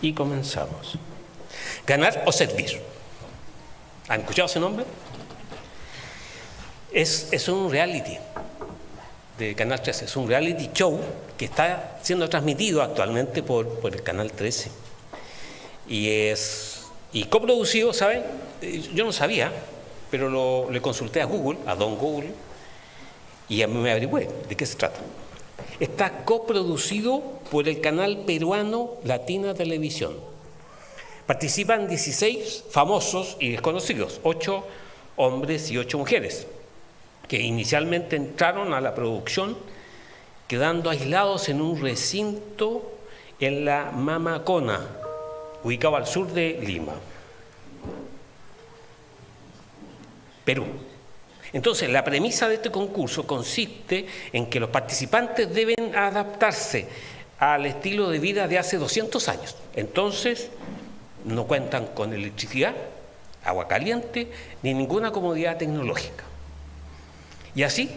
Y comenzamos. Ganar o servir. ¿Han escuchado ese nombre? Es un reality de Canal 13. Es un reality show que está siendo transmitido actualmente por el Canal 13. Y coproducido, ¿saben? Yo no sabía, pero le consulté a Google, a don Google, y a mí me averigüé de qué se trata. Está coproducido por el canal peruano Latina Televisión. Participan 16 famosos y desconocidos, 8 hombres y 8 mujeres, que inicialmente entraron a la producción quedando aislados en un recinto en la Mamacona, ubicado al sur de Lima, Perú. Entonces, la premisa de este concurso consiste en que los participantes deben adaptarse al estilo de vida de hace 200 años. Entonces, no cuentan con electricidad, agua caliente, ni ninguna comodidad tecnológica. Y así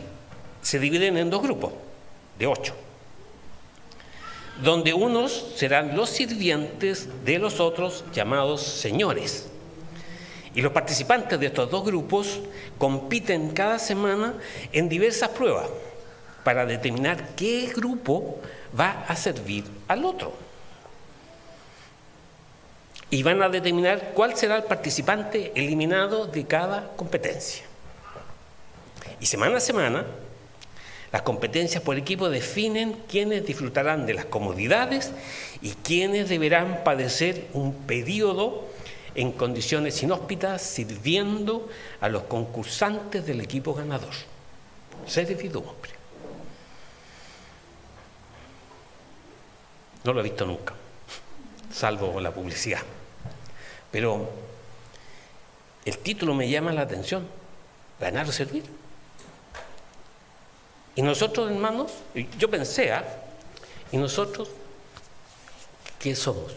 se dividen en 2 grupos, de 8, donde unos serán los sirvientes de los otros, llamados señores. Y los participantes de estos 2 grupos compiten cada semana en diversas pruebas para determinar qué grupo va a servir al otro. Y van a determinar cuál será el participante eliminado de cada competencia. Y semana a semana, las competencias por equipo definen quiénes disfrutarán de las comodidades y quiénes deberán padecer un periodo en condiciones inhóspitas sirviendo a los concursantes del equipo ganador. Servidumbre. No lo he visto nunca, salvo la publicidad. Pero el título me llama la atención: ganar o servir. Y nosotros, hermanos, yo pensé, ¿y nosotros qué somos?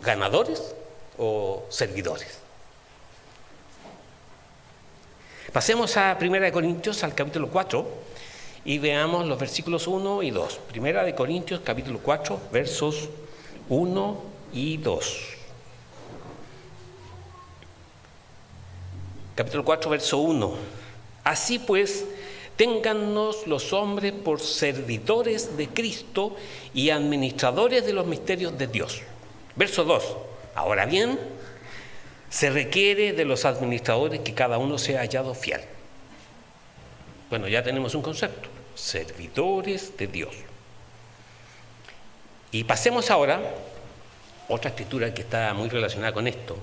¿Ganadores o servidores? Pasemos a 1 Corintios, al capítulo 4, y veamos los versículos 1 y 2. 1 Corintios, capítulo 4, versos 1 y 2. Capítulo 4, verso 1. Así pues, téngannos los hombres por servidores de Cristo y administradores de los misterios de Dios. Verso 2. Ahora bien, se requiere de los administradores que cada uno sea hallado fiel. Bueno, ya tenemos un concepto: servidores de Dios. Y pasemos ahora a otra escritura que está muy relacionada con esto,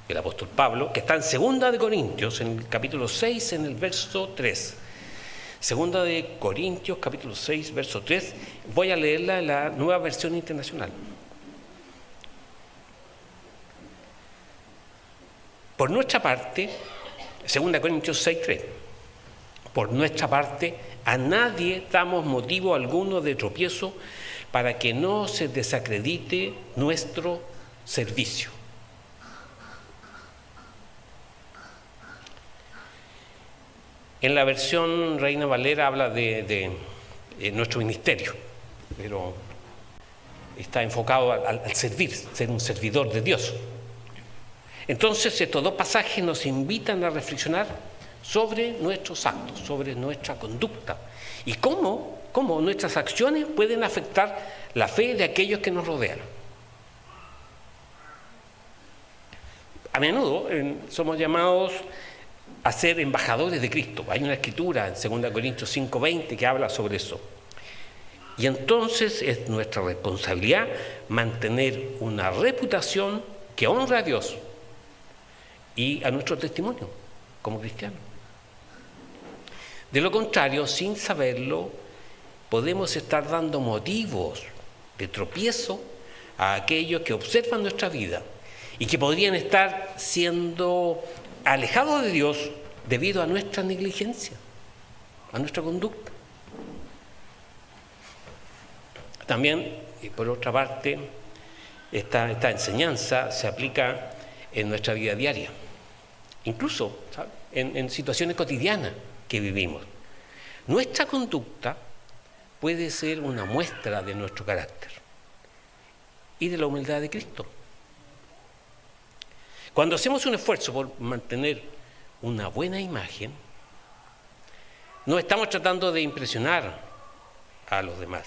el apóstol Pablo, que está en 2 Corintios, en el capítulo 6, en el verso 3. 2 Corintios, capítulo 6, verso 3. Voy a leerla en la Nueva Versión Internacional. Por nuestra parte, 2 Corintios 6, 3. Por nuestra parte, a nadie damos motivo alguno de tropiezo para que no se desacredite nuestro servicio. En la versión Reina Valera habla de nuestro ministerio, pero está enfocado al servir, ser un servidor de Dios. Entonces, estos 2 pasajes nos invitan a reflexionar sobre nuestros actos, sobre nuestra conducta y cómo nuestras acciones pueden afectar la fe de aquellos que nos rodean. A menudo somos llamados a ser embajadores de Cristo. Hay una escritura en 2 Corintios 5:20 que habla sobre eso. Y entonces es nuestra responsabilidad mantener una reputación que honra a Dios y a nuestro testimonio como cristianos. De lo contrario, sin saberlo, podemos estar dando motivos de tropiezo a aquellos que observan nuestra vida y que podrían estar siendo alejados de Dios debido a nuestra negligencia, a nuestra conducta. También, y por otra parte, esta enseñanza se aplica en nuestra vida diaria, incluso, ¿sabe?, en situaciones cotidianas que vivimos. Nuestra conducta puede ser una muestra de nuestro carácter. y de la humildad de Cristo. Cuando hacemos un esfuerzo por mantener una buena imagen, no estamos tratando de impresionar a los demás,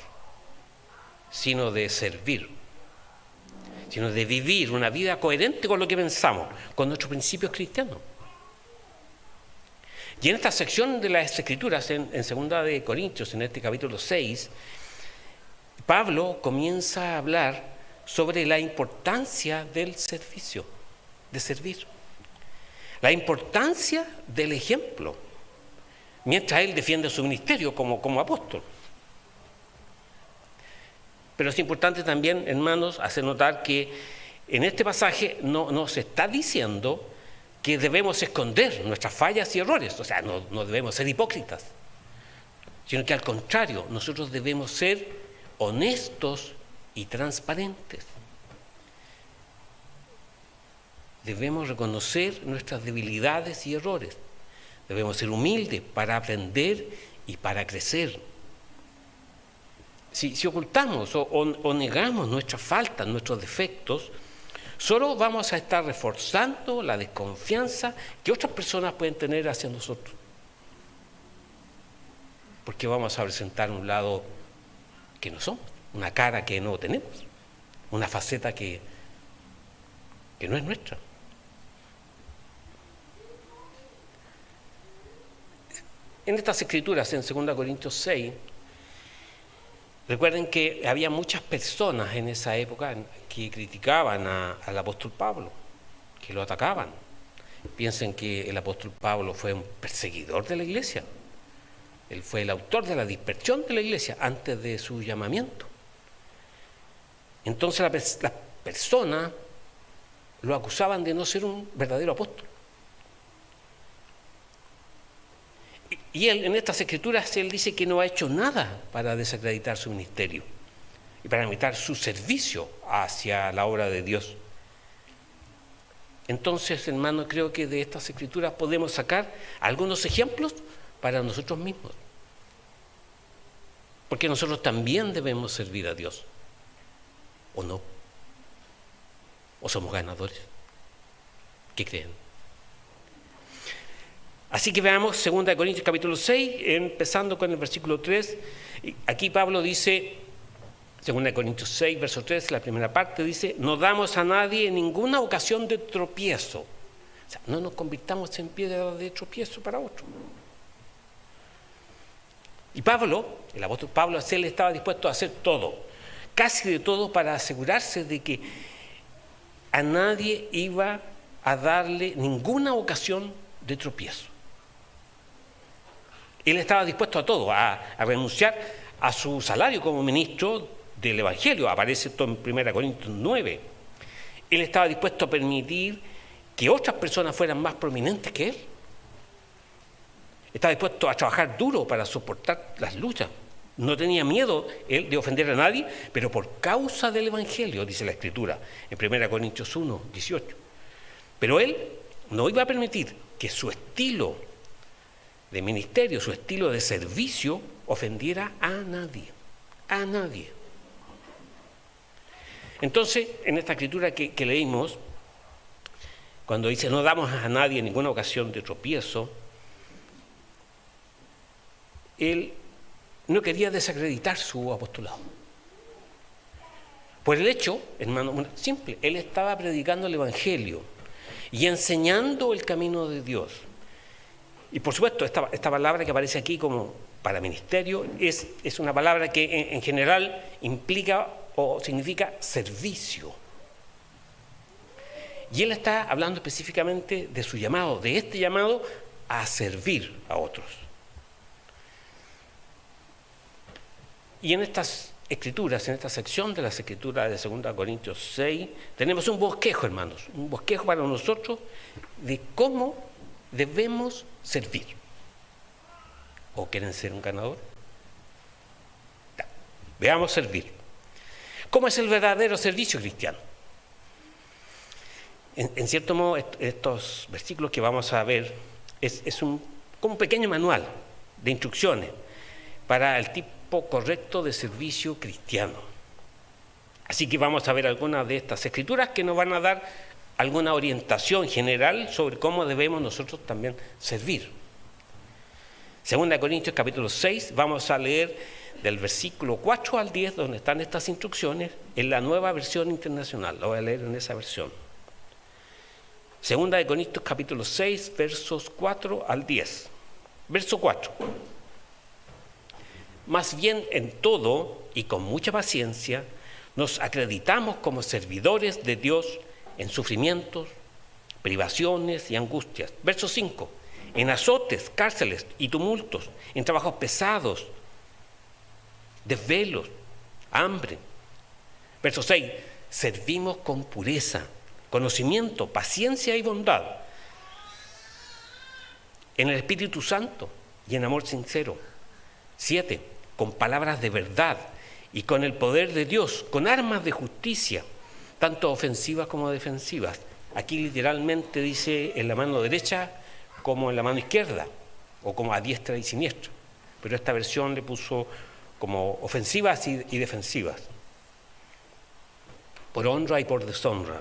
sino de servir, sino de vivir una vida coherente con lo que pensamos, con nuestros principios cristianos. Y en esta sección de las Escrituras, en 2 de Corintios, en este capítulo 6, Pablo comienza a hablar sobre la importancia del servicio, de servir, la importancia del ejemplo, mientras él defiende su ministerio como apóstol. Pero es importante también, hermanos, hacer notar que en este pasaje no se está diciendo que debemos esconder nuestras fallas y errores, o sea, no debemos ser hipócritas, sino que al contrario, nosotros debemos ser honestos y transparentes. Debemos reconocer nuestras debilidades y errores. Debemos ser humildes para aprender y para crecer. Si ocultamos o negamos nuestras faltas, nuestros defectos, solo vamos a estar reforzando la desconfianza que otras personas pueden tener hacia nosotros. Porque vamos a presentar un lado que no somos, una cara que no tenemos, una faceta que no es nuestra. En estas escrituras, en 2 Corintios 6, recuerden que había muchas personas en esa época que criticaban al apóstol Pablo, que lo atacaban. Piensen que el apóstol Pablo fue un perseguidor de la iglesia. Él fue el autor de la dispersión de la iglesia antes de su llamamiento. Entonces las personas lo acusaban de no ser un verdadero apóstol. Y él, en estas escrituras, él dice que no ha hecho nada para desacreditar su ministerio y para limitar su servicio hacia la obra de Dios. Entonces, hermano, creo que de estas escrituras podemos sacar algunos ejemplos para nosotros mismos. Porque nosotros también debemos servir a Dios. ¿O no? ¿O somos ganadores? ¿Qué creen? Así que veamos 2 Corintios capítulo 6, empezando con el versículo 3. Aquí Pablo dice, 2 Corintios 6, verso 3, la primera parte dice: no damos a nadie en ninguna ocasión de tropiezo. O sea, no nos convirtamos en piedra de tropiezo para otro. Y Pablo, el apóstol Pablo, él estaba dispuesto a hacer todo, casi de todo, para asegurarse de que a nadie iba a darle ninguna ocasión de tropiezo. Él estaba dispuesto a todo, a renunciar a su salario como ministro del Evangelio. Aparece esto en 1 Corintios 9. Él estaba dispuesto a permitir que otras personas fueran más prominentes que él. Estaba dispuesto a trabajar duro para soportar las luchas. No tenía miedo él de ofender a nadie, pero por causa del Evangelio, dice la Escritura, en 1 Corintios 1, 18. Pero él no iba a permitir que su estilo de ministerio, su estilo de servicio, ofendiera a nadie. A nadie. Entonces, en esta escritura que leímos, cuando dice no damos a nadie en ninguna ocasión de tropiezo, él no quería desacreditar su apostolado. Por el hecho, hermano, simple, él estaba predicando el Evangelio y enseñando el camino de Dios. Y por supuesto, esta palabra que aparece aquí como para ministerio es una palabra que en general implica o significa servicio. Y él está hablando específicamente de su llamado, de este llamado a servir a otros. Y en estas escrituras, en esta sección de las escrituras de 2 Corintios 6, tenemos un bosquejo, hermanos, un bosquejo para nosotros de cómo debemos servir. ¿O quieren ser un ganador? Ya. Veamos servir. ¿Cómo es el verdadero servicio cristiano? En cierto modo, estos versículos que vamos a ver es como un pequeño manual de instrucciones para el tipo correcto de servicio cristiano. Así que vamos a ver algunas de estas escrituras que nos van a dar alguna orientación general sobre cómo debemos nosotros también servir. Segunda de Corintios capítulo 6, vamos a leer del versículo 4 al 10, donde están estas instrucciones, en la Nueva Versión Internacional. Lo voy a leer en esa versión. Segunda de Corintios capítulo 6, versos 4 al 10. Verso 4. Más bien en todo y con mucha paciencia nos acreditamos como servidores de Dios en sufrimientos, privaciones y angustias. Verso 5. En azotes, cárceles y tumultos, en trabajos pesados, desvelos, hambre. Verso 6. Servimos con pureza, conocimiento, paciencia y bondad, en el Espíritu Santo y en amor sincero. 7. Con palabras de verdad y con el poder de Dios, con armas de justicia, tanto ofensivas como defensivas. Aquí literalmente dice en la mano derecha como en la mano izquierda, o como a diestra y siniestra. Pero esta versión le puso como ofensivas y defensivas. Por honra y por deshonra,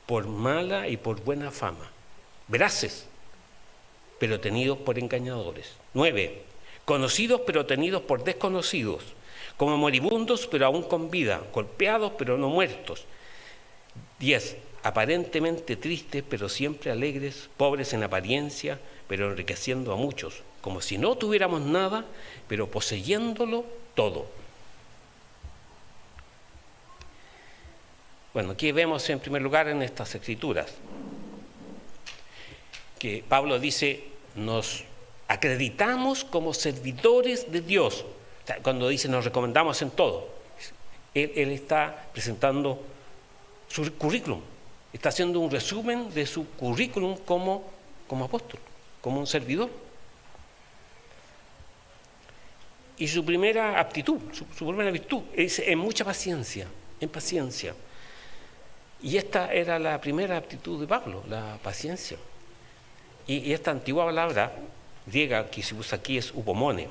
por mala y por buena fama, veraces, pero tenidos por engañadores. 9. Conocidos pero tenidos por desconocidos, como moribundos pero aún con vida, golpeados pero no muertos. 10. Aparentemente tristes pero siempre alegres, pobres en apariencia pero enriqueciendo a muchos, como si no tuviéramos nada pero poseyéndolo todo. Bueno, aquí vemos en primer lugar en estas escrituras que Pablo dice, nos acreditamos como servidores de Dios. O sea, cuando dice nos recomendamos en todo, él está presentando su currículum, está haciendo un resumen de su currículum como apóstol, como un servidor. Y su primera aptitud, su primera virtud es en mucha paciencia, en paciencia. Y esta era la primera aptitud de Pablo, la paciencia. Y esta antigua palabra griega que se usa aquí es upomone.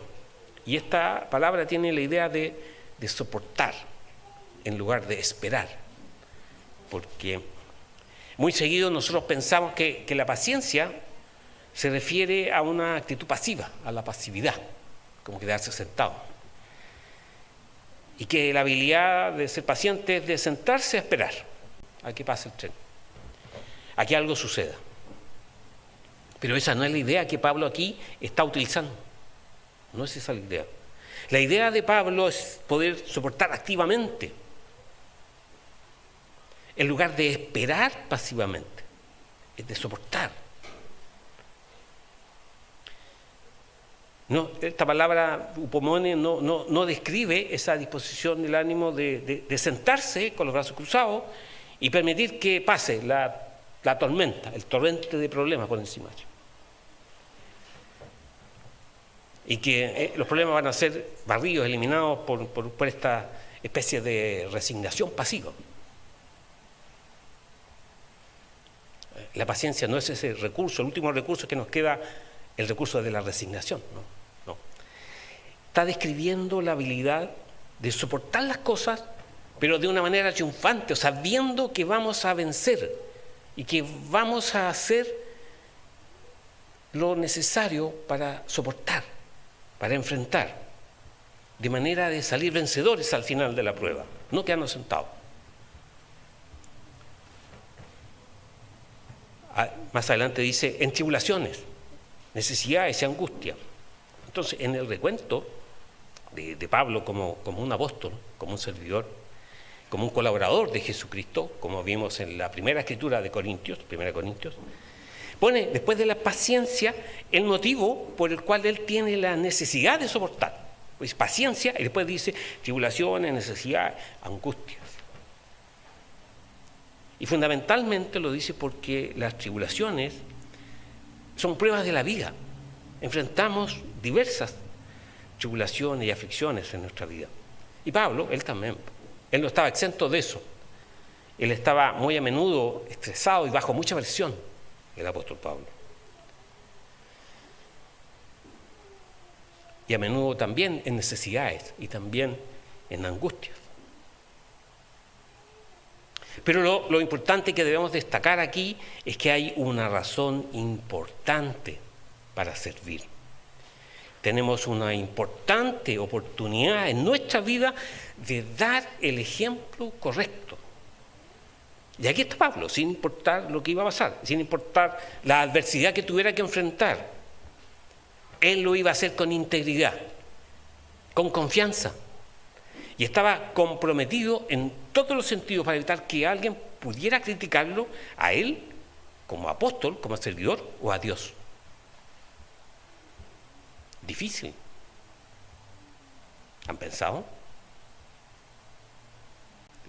Y esta palabra tiene la idea de soportar en lugar de esperar. Porque muy seguido nosotros pensamos que la paciencia se refiere a una actitud pasiva, a la pasividad, como quedarse sentado. Y que la habilidad de ser paciente es de sentarse a esperar a que pase el tren, a que algo suceda. Pero esa no es la idea que Pablo aquí está utilizando. No es esa la idea. La idea de Pablo es poder soportar activamente en lugar de esperar pasivamente. Es de soportar. No, esta palabra upomone no describe esa disposición del ánimo de sentarse con los brazos cruzados y permitir que pase la tormenta, el torrente de problemas por encima. Y que los problemas van a ser barridos, eliminados por esta especie de resignación pasiva. La paciencia no es ese recurso, el último recurso que nos queda, el recurso de la resignación. No. Está describiendo la habilidad de soportar las cosas, pero de una manera triunfante, o sabiendo que vamos a vencer y que vamos a hacer lo necesario para soportar, para enfrentar, de manera de salir vencedores al final de la prueba, no quedarnos sentados. Más adelante dice, en tribulaciones, necesidades y angustia. Entonces, en el recuento de Pablo como un apóstol, como un servidor, como un colaborador de Jesucristo, como vimos en la primera escritura de Corintios, 1 Corintios, pone después de la paciencia el motivo por el cual él tiene la necesidad de soportar. Pues paciencia, y después dice tribulaciones, necesidades, angustias. Y fundamentalmente lo dice porque las tribulaciones son pruebas de la vida. Enfrentamos diversas tribulaciones y aflicciones en nuestra vida. Y Pablo, él también, él no estaba exento de eso. Él estaba muy a menudo estresado y bajo mucha presión, el apóstol Pablo. Y a menudo también en necesidades y también en angustias. Pero lo importante que debemos destacar aquí es que hay una razón importante para servir. Tenemos una importante oportunidad en nuestra vida de dar el ejemplo correcto. Y aquí está Pablo, sin importar lo que iba a pasar, sin importar la adversidad que tuviera que enfrentar. Él lo iba a hacer con integridad, con confianza. Y estaba comprometido en todos los sentidos para evitar que alguien pudiera criticarlo a él como apóstol, como servidor o a Dios. Difícil. ¿Han pensado?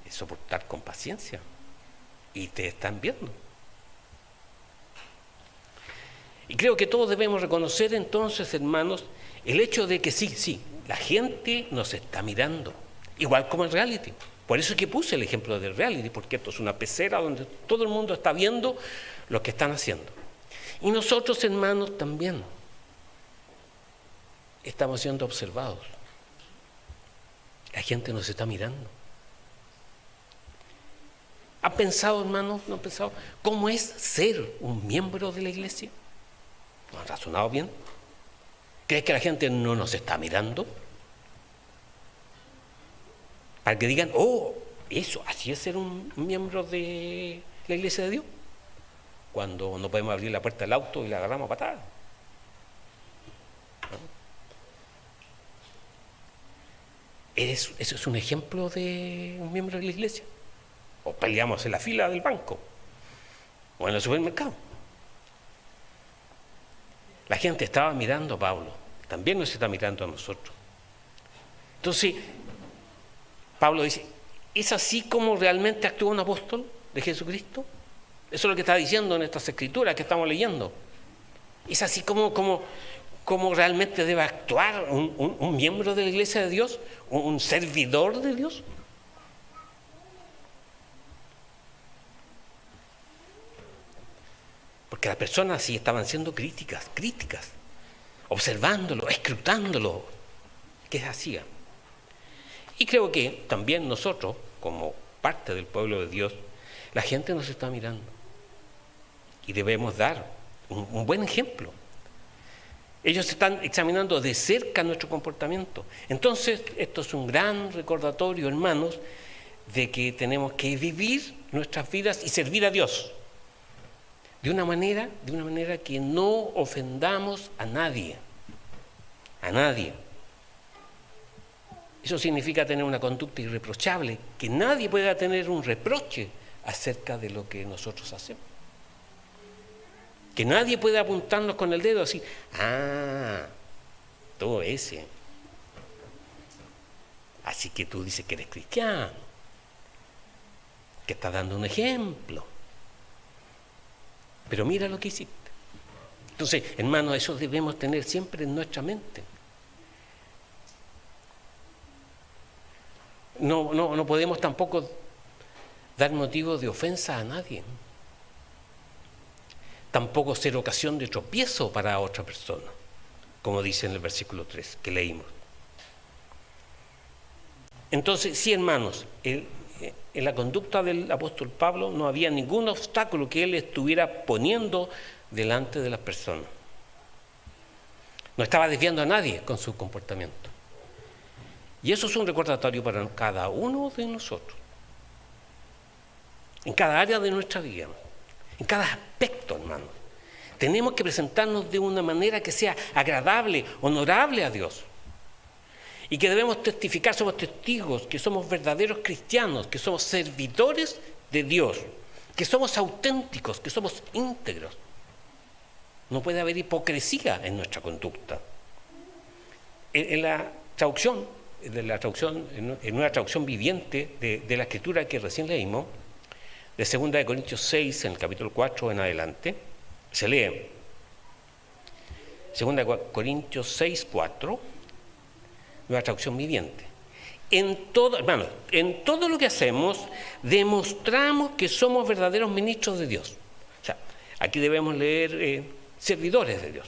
Es soportar con paciencia. Y te están viendo. Y creo que todos debemos reconocer entonces, hermanos, el hecho de que sí, la gente nos está mirando. Igual como en reality. Por eso es que puse el ejemplo del reality, porque esto es una pecera donde todo el mundo está viendo lo que están haciendo. Y nosotros, hermanos, también estamos siendo observados. La gente nos está mirando. ¿Han pensado, hermanos, no han pensado cómo es ser un miembro de la iglesia? ¿No han razonado bien? ¿Crees que la gente no nos está mirando? Para que digan, eso, así es ser un miembro de la iglesia de Dios. Cuando no podemos abrir la puerta del auto y la agarramos a patadas. ¿Eso es un ejemplo de un miembro de la iglesia? O peleamos en la fila del banco o en el supermercado. La gente estaba mirando a Pablo, también nos está mirando a nosotros. Entonces, Pablo dice, ¿es así como realmente actúa un apóstol de Jesucristo? Eso es lo que está diciendo en estas escrituras que estamos leyendo. ¿Es así como realmente debe actuar un miembro de la iglesia de Dios? ¿Un servidor de Dios? Porque las personas sí estaban siendo críticas, observándolo, escrutándolo. ¿Qué hacía? Y creo que también nosotros, como parte del pueblo de Dios, la gente nos está mirando. Y debemos dar un buen ejemplo. Ellos están examinando de cerca nuestro comportamiento. Entonces, esto es un gran recordatorio, hermanos, de que tenemos que vivir nuestras vidas y servir a Dios. De una manera que no ofendamos a nadie. A nadie. Eso significa tener una conducta irreprochable, que nadie pueda tener un reproche acerca de lo que nosotros hacemos. Que nadie pueda apuntarnos con el dedo así, tú ese. Así que tú dices que eres cristiano, que estás dando un ejemplo. Pero mira lo que hiciste. Entonces, hermanos, eso debemos tener siempre en nuestra mente. No podemos tampoco dar motivo de ofensa a nadie. Tampoco ser ocasión de tropiezo para otra persona, como dice en el versículo 3 que leímos. Entonces, sí, hermanos, en la conducta del apóstol Pablo no había ningún obstáculo que él estuviera poniendo delante de las personas. No estaba desviando a nadie con su comportamiento. Y eso es un recordatorio para cada uno de nosotros. En cada área de nuestra vida, en cada aspecto, hermano. Tenemos que presentarnos de una manera que sea agradable, honorable a Dios. Y que debemos testificar, somos testigos, que somos verdaderos cristianos, que somos servidores de Dios, que somos auténticos, que somos íntegros. No puede haber hipocresía en nuestra conducta. En una traducción viviente de la escritura que recién leímos, de 2 Corintios 6, en el capítulo 4 en adelante, se lee 2 Corintios 6, 4, nueva traducción viviente. En todo lo que hacemos, demostramos que somos verdaderos ministros de Dios. O sea, aquí debemos leer servidores de Dios.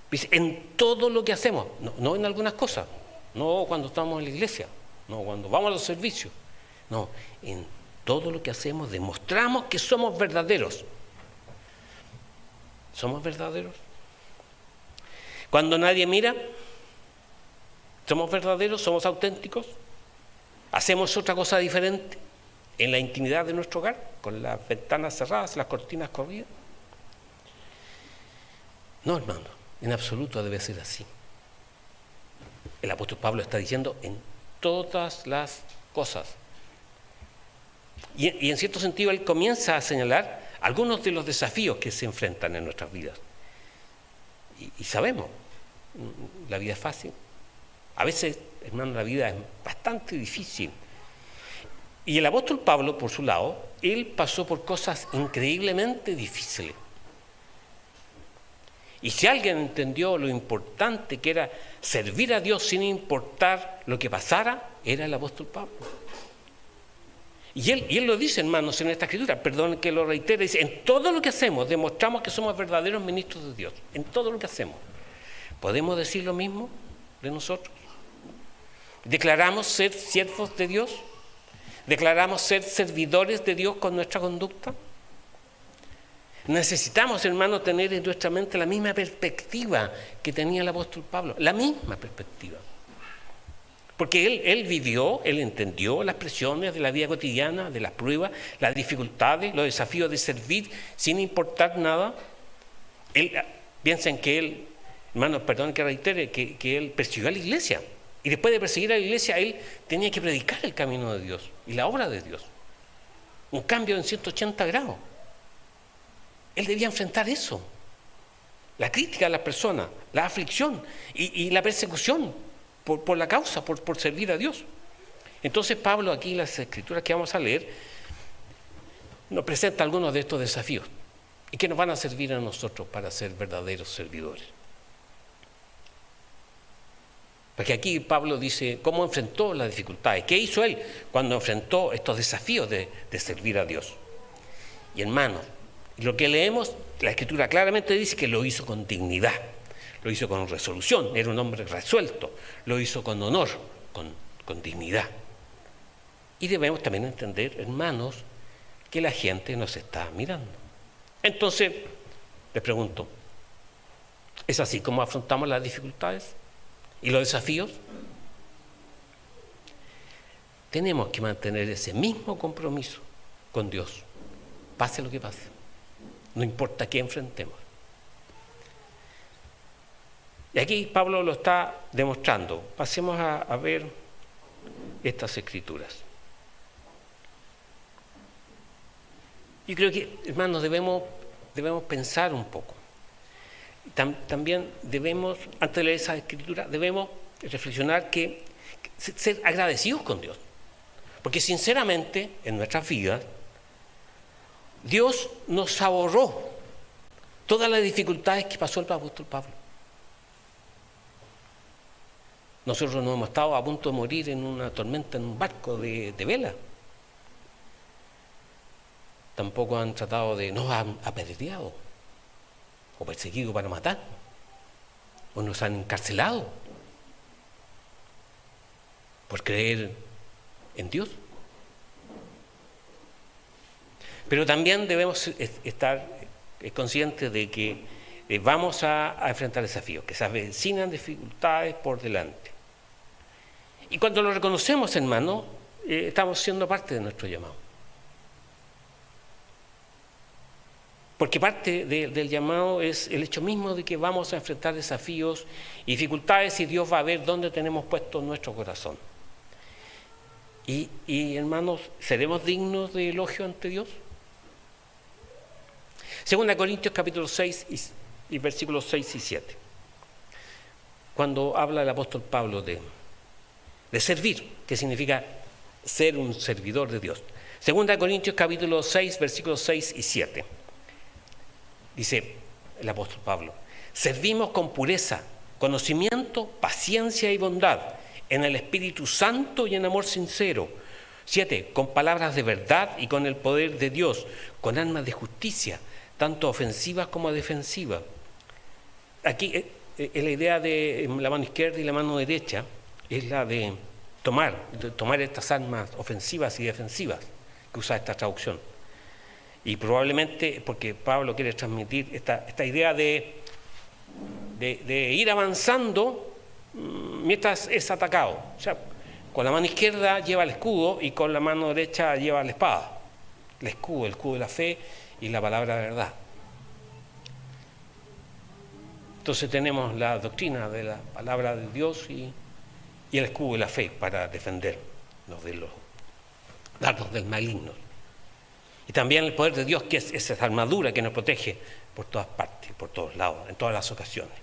Dice, en todo lo que hacemos, no en algunas cosas, no cuando estamos en la iglesia, no cuando vamos a los servicios, no, en todo lo que hacemos demostramos que somos verdaderos. ¿Somos verdaderos? Cuando nadie mira, ¿somos verdaderos? ¿Somos auténticos? ¿Hacemos otra cosa diferente en la intimidad de nuestro hogar, con las ventanas cerradas, las cortinas corridas? No, hermano, en absoluto debe ser así. El apóstol Pablo está diciendo en todas las cosas. Y en cierto sentido él comienza a señalar algunos de los desafíos que se enfrentan en nuestras vidas. Y sabemos, la vida es fácil. A veces, hermano, la vida es bastante difícil. Y el apóstol Pablo, por su lado, él pasó por cosas increíblemente difíciles. Y si alguien entendió lo importante que era servir a Dios sin importar lo que pasara, era el apóstol Pablo. Y él lo dice, hermanos, en esta escritura, perdón que lo reitere, dice, en todo lo que hacemos demostramos que somos verdaderos ministros de Dios. En todo lo que hacemos. ¿Podemos decir lo mismo de nosotros? ¿Declaramos ser siervos de Dios? ¿Declaramos ser servidores de Dios con nuestra conducta? Necesitamos, hermanos, tener en nuestra mente la misma perspectiva que tenía el apóstol Pablo, la misma perspectiva. Porque él vivió, él entendió las presiones de la vida cotidiana, de las pruebas, las dificultades, los desafíos de servir sin importar nada. Piensen que él, hermanos, perdón que reitere, que él persiguió a la iglesia. Y después de perseguir a la iglesia, él tenía que predicar el camino de Dios y la obra de Dios. Un cambio en 180 grados. Él debía enfrentar eso. La crítica a las personas, la aflicción y la persecución por la causa, por servir a Dios. Entonces Pablo aquí en las escrituras que vamos a leer nos presenta algunos de estos desafíos y que nos van a servir a nosotros para ser verdaderos servidores. Porque aquí Pablo dice cómo enfrentó las dificultades, qué hizo él cuando enfrentó estos desafíos de servir a Dios. Y hermanos, lo que leemos, la escritura claramente dice que lo hizo con dignidad, lo hizo con resolución, era un hombre resuelto, lo hizo con honor, con dignidad. Y debemos también entender, hermanos, que la gente nos está mirando. Entonces, les pregunto, ¿es así como afrontamos las dificultades y los desafíos? Tenemos que mantener ese mismo compromiso con Dios, pase lo que pase. No importa qué enfrentemos. Y aquí Pablo lo está demostrando. Pasemos a ver estas escrituras. Yo creo que, hermanos, debemos pensar un poco. También debemos, antes de leer esa escritura, debemos reflexionar que ser agradecidos con Dios. Porque sinceramente, en nuestras vidas, Dios nos ahorró todas las dificultades que pasó el apóstol Pablo. Nosotros no hemos estado a punto de morir en una tormenta en un barco de vela. Tampoco han tratado nos han apedreado o perseguido para matar o nos han encarcelado por creer en Dios. Pero también debemos estar conscientes de que vamos a enfrentar desafíos, que se avecinan dificultades por delante. Y cuando lo reconocemos, hermano, estamos siendo parte de nuestro llamado. Porque parte del llamado es el hecho mismo de que vamos a enfrentar desafíos y dificultades y Dios va a ver dónde tenemos puesto nuestro corazón. Y hermanos, ¿seremos dignos de elogio ante Dios? 2 Corintios capítulo 6 y versículos 6 y 7. Cuando habla el apóstol Pablo de servir, que significa ser un servidor de Dios. 2 Corintios capítulo 6, versículos 6 y 7. Dice el apóstol Pablo, servimos con pureza, conocimiento, paciencia y bondad, en el Espíritu Santo y en amor sincero. 7, con palabras de verdad y con el poder de Dios, con armas de justicia, tanto ofensivas como defensivas. Aquí la idea de la mano izquierda y la mano derecha es la de tomar estas armas ofensivas y defensivas que usa esta traducción. Y probablemente porque Pablo quiere transmitir esta idea de ir avanzando mientras es atacado. O sea, con la mano izquierda lleva el escudo y con la mano derecha lleva la espada. El escudo de la fe y la palabra de verdad. Entonces tenemos la doctrina de la palabra de Dios y el escudo de la fe para defendernos de los dardos del maligno. Y también el poder de Dios, que es esa armadura que nos protege por todas partes, por todos lados, en todas las ocasiones.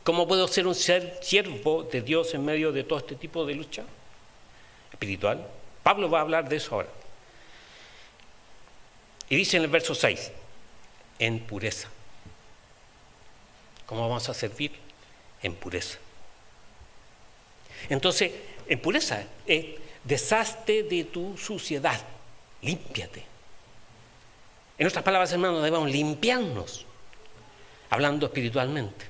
¿Cómo puedo ser un siervo de Dios en medio de todo este tipo de lucha espiritual? Pablo va a hablar de eso ahora. Y dice en el verso 6, en pureza. ¿Cómo vamos a servir? En pureza. Entonces, en pureza es deshazte de tu suciedad, límpiate. En otras palabras, hermanos, debemos limpiarnos, hablando espiritualmente.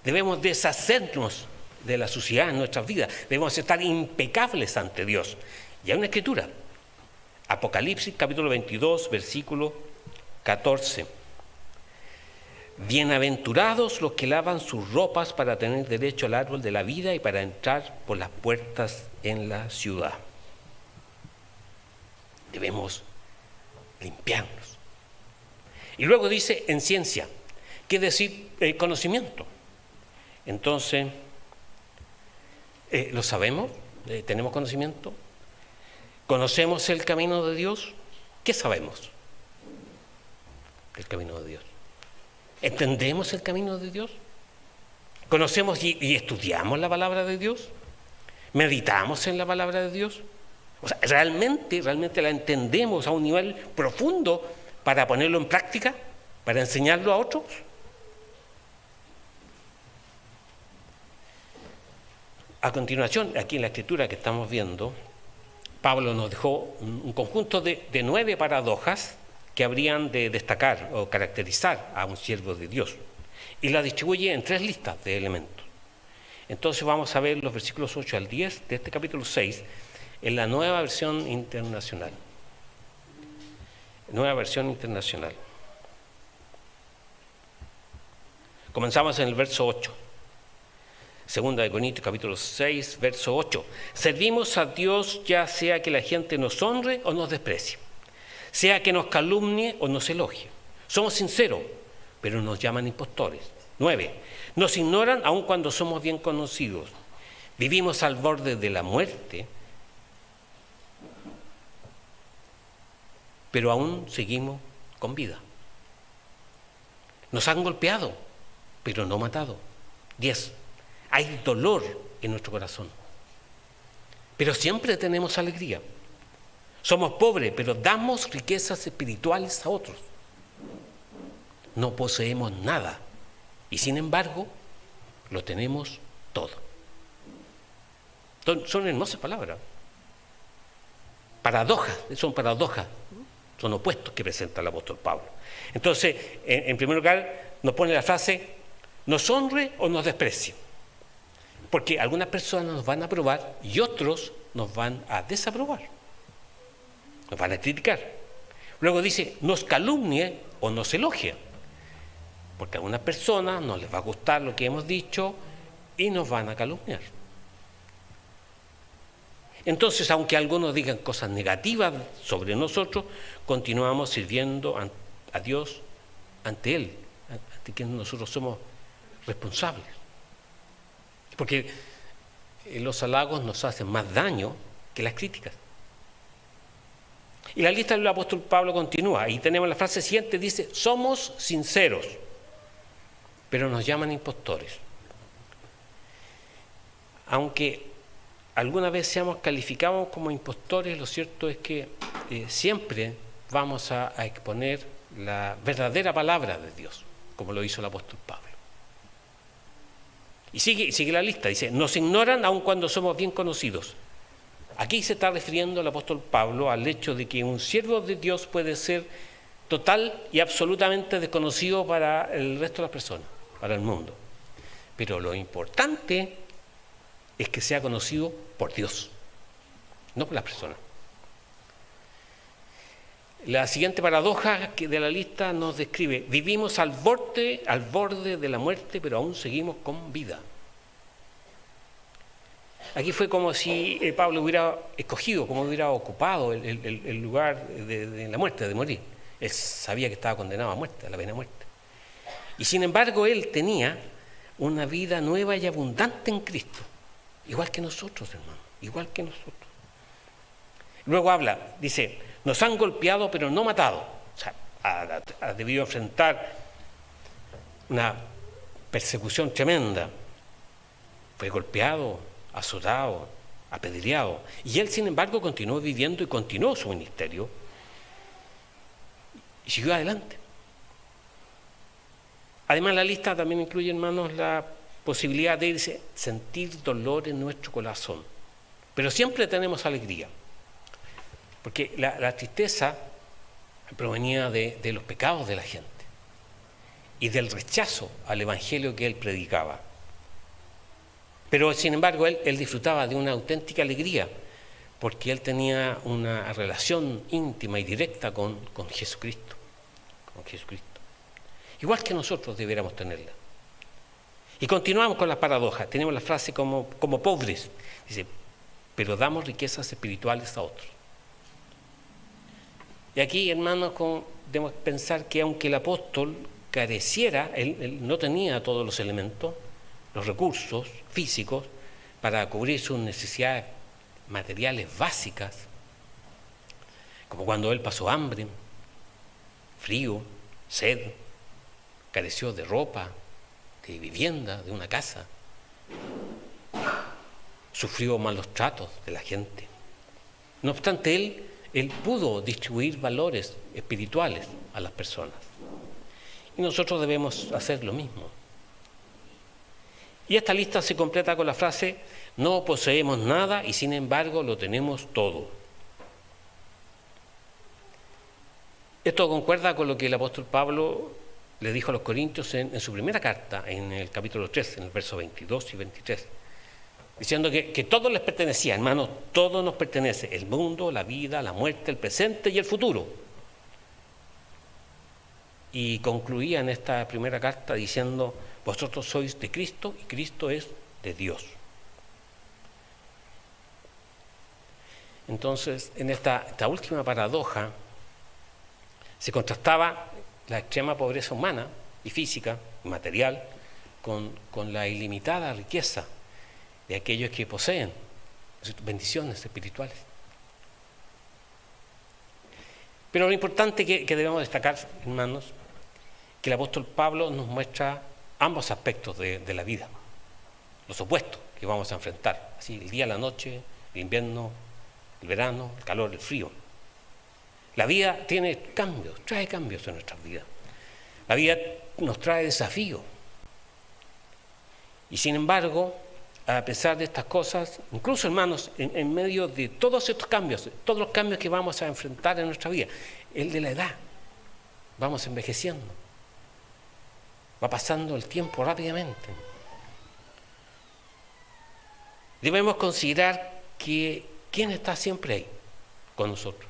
Debemos deshacernos de la suciedad en nuestras vidas. Debemos estar impecables ante Dios. Y hay una escritura, Apocalipsis capítulo 22, versículo 14. Bienaventurados los que lavan sus ropas para tener derecho al árbol de la vida y para entrar por las puertas en la ciudad. Debemos limpiarnos. Y luego dice en ciencia, que es decir, conocimiento. Entonces, ¿lo sabemos? ¿Tenemos conocimiento? ¿Conocemos el camino de Dios? ¿Qué sabemos del camino de Dios? ¿Entendemos el camino de Dios? ¿Conocemos y estudiamos la palabra de Dios? ¿Meditamos en la palabra de Dios? O sea, ¿realmente la entendemos a un nivel profundo para ponerlo en práctica? ¿Para enseñarlo a otros? A continuación, aquí en la escritura que estamos viendo, Pablo nos dejó un conjunto de 9 paradojas que habrían de destacar o caracterizar a un siervo de Dios. Y la distribuye en 3 listas de elementos. Entonces vamos a ver los versículos 8 al 10 de este capítulo 6 en la nueva versión internacional. Nueva versión internacional. Comenzamos en el verso 8. Segunda de Corintios capítulo 6, verso 8. Servimos a Dios ya sea que la gente nos honre o nos desprecie, sea que nos calumnie o nos elogie. Somos sinceros, pero nos llaman impostores. 9. Nos ignoran aun cuando somos bien conocidos. Vivimos al borde de la muerte, pero aún seguimos con vida. Nos han golpeado, pero no matado. 10. Hay dolor en nuestro corazón, pero siempre tenemos alegría. Somos pobres, pero damos riquezas espirituales a otros. No poseemos nada y sin embargo lo tenemos todo. Son hermosas palabras. Son paradojas, son opuestos que presenta el apóstol Pablo. Entonces, en primer lugar, nos pone la frase, nos honre o nos desprecie. Porque algunas personas nos van a aprobar y otros nos van a desaprobar. Nos van a criticar. Luego dice, nos calumnie o nos elogie. Porque a algunas personas no les va a gustar lo que hemos dicho y nos van a calumniar. Entonces, aunque algunos digan cosas negativas sobre nosotros, continuamos sirviendo a Dios ante Él, ante quien nosotros somos responsables. Porque los halagos nos hacen más daño que las críticas. Y la lista del apóstol Pablo continúa. Y tenemos la frase siguiente, dice, somos sinceros, pero nos llaman impostores. Aunque alguna vez seamos calificados como impostores, lo cierto es que siempre vamos a exponer la verdadera palabra de Dios, como lo hizo el apóstol Pablo. Y sigue la lista, dice, nos ignoran aun cuando somos bien conocidos. Aquí se está refiriendo el apóstol Pablo al hecho de que un siervo de Dios puede ser total y absolutamente desconocido para el resto de las personas, para el mundo. Pero lo importante es que sea conocido por Dios. no por las personas. La siguiente paradoja de la lista nos describe: vivimos al borde de la muerte, pero aún seguimos con vida. Aquí fue como si Pablo hubiera escogido, como hubiera ocupado el lugar de la muerte, de morir. Él sabía que estaba condenado a muerte, a la pena de muerte. Y sin embargo, él tenía una vida nueva y abundante en Cristo, igual que nosotros, hermano, igual que nosotros. Luego habla, dice: nos han golpeado pero no matado. O sea, ha debido enfrentar una persecución tremenda. Fue golpeado, azotado, apedreado. Y él, sin embargo, continuó viviendo y continuó su ministerio. Y siguió adelante. Además, la lista también incluye, hermanos, la posibilidad de sentir dolor en nuestro corazón. Pero siempre tenemos alegría. Porque la tristeza provenía de los pecados de la gente y del rechazo al evangelio que él predicaba. Pero sin embargo él disfrutaba de una auténtica alegría porque él tenía una relación íntima y directa con Jesucristo. Con Jesucristo. Igual que nosotros debiéramos tenerla. Y continuamos con las paradojas. Tenemos la frase como pobres. Dice: pero damos riquezas espirituales a otros. Y aquí, hermanos, debemos pensar que aunque el apóstol careciera, él no tenía todos los elementos, los recursos físicos para cubrir sus necesidades materiales básicas, como cuando él pasó hambre, frío, sed, careció de ropa, de vivienda, de una casa, sufrió malos tratos de la gente. No obstante, él pudo distribuir valores espirituales a las personas. Y nosotros debemos hacer lo mismo. Y esta lista se completa con la frase: no poseemos nada y sin embargo lo tenemos todo. Esto concuerda con lo que el apóstol Pablo le dijo a los Corintios en su primera carta, en el capítulo 3, en el verso 22 y 23. Diciendo que todo les pertenecía, hermanos, todo nos pertenece: el mundo, la vida, la muerte, el presente y el futuro. Y concluía en esta primera carta diciendo: vosotros sois de Cristo y Cristo es de Dios. Entonces, en esta última paradoja se contrastaba la extrema pobreza humana y física y material con la ilimitada riqueza de aquellos que poseen bendiciones espirituales. Pero lo importante que debemos destacar, hermanos, que el apóstol Pablo nos muestra ambos aspectos de la vida, los opuestos que vamos a enfrentar, así el día, la noche, el invierno, el verano, el calor, el frío. La vida tiene cambios, trae cambios en nuestras vidas. La vida nos trae desafíos. Y sin embargo, a pesar de estas cosas, incluso, hermanos, en medio de todos estos cambios, todos los cambios que vamos a enfrentar en nuestra vida, el de la edad, vamos envejeciendo, va pasando el tiempo rápidamente. Debemos considerar que ¿quién está siempre ahí con nosotros?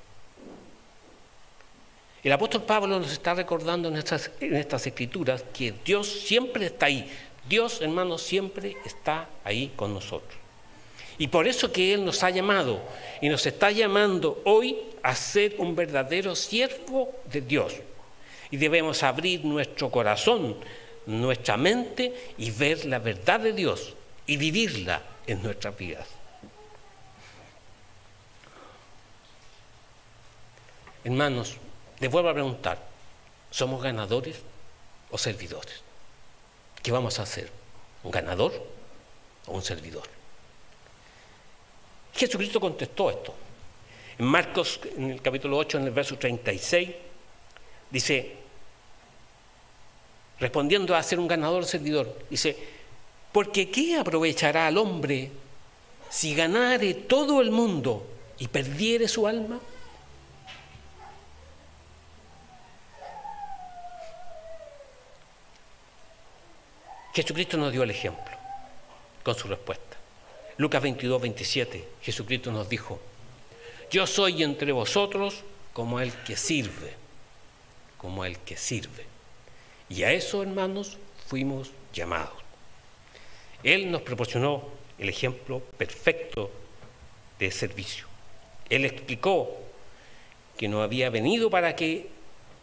El apóstol Pablo nos está recordando en estas escrituras que Dios siempre está ahí. Dios, hermanos, siempre está ahí con nosotros. Y por eso que Él nos ha llamado y nos está llamando hoy a ser un verdadero siervo de Dios. Y debemos abrir nuestro corazón, nuestra mente y ver la verdad de Dios y vivirla en nuestras vidas. Hermanos, les vuelvo a preguntar: ¿somos ganadores o servidores? ¿Qué vamos a hacer? ¿Un ganador o un servidor? Jesucristo contestó esto. En Marcos, en el capítulo 8, en el verso 36, dice, respondiendo a ser un ganador o servidor, dice: porque ¿qué aprovechará al hombre si ganare todo el mundo y perdiere su alma? Jesucristo nos dio el ejemplo con su respuesta. Lucas 22, 27, Jesucristo nos dijo: yo soy entre vosotros como el que sirve, como el que sirve. Y a eso, hermanos, fuimos llamados. Él nos proporcionó el ejemplo perfecto de servicio. Él explicó que no había venido para que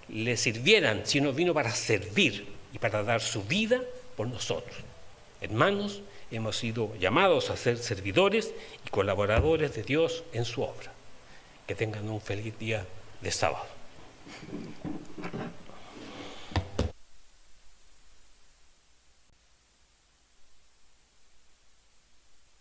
le sirvieran, sino vino para servir y para dar su vida por nosotros. Hermanos, hemos sido llamados a ser servidores y colaboradores de Dios en su obra. Que tengan un feliz día de sábado.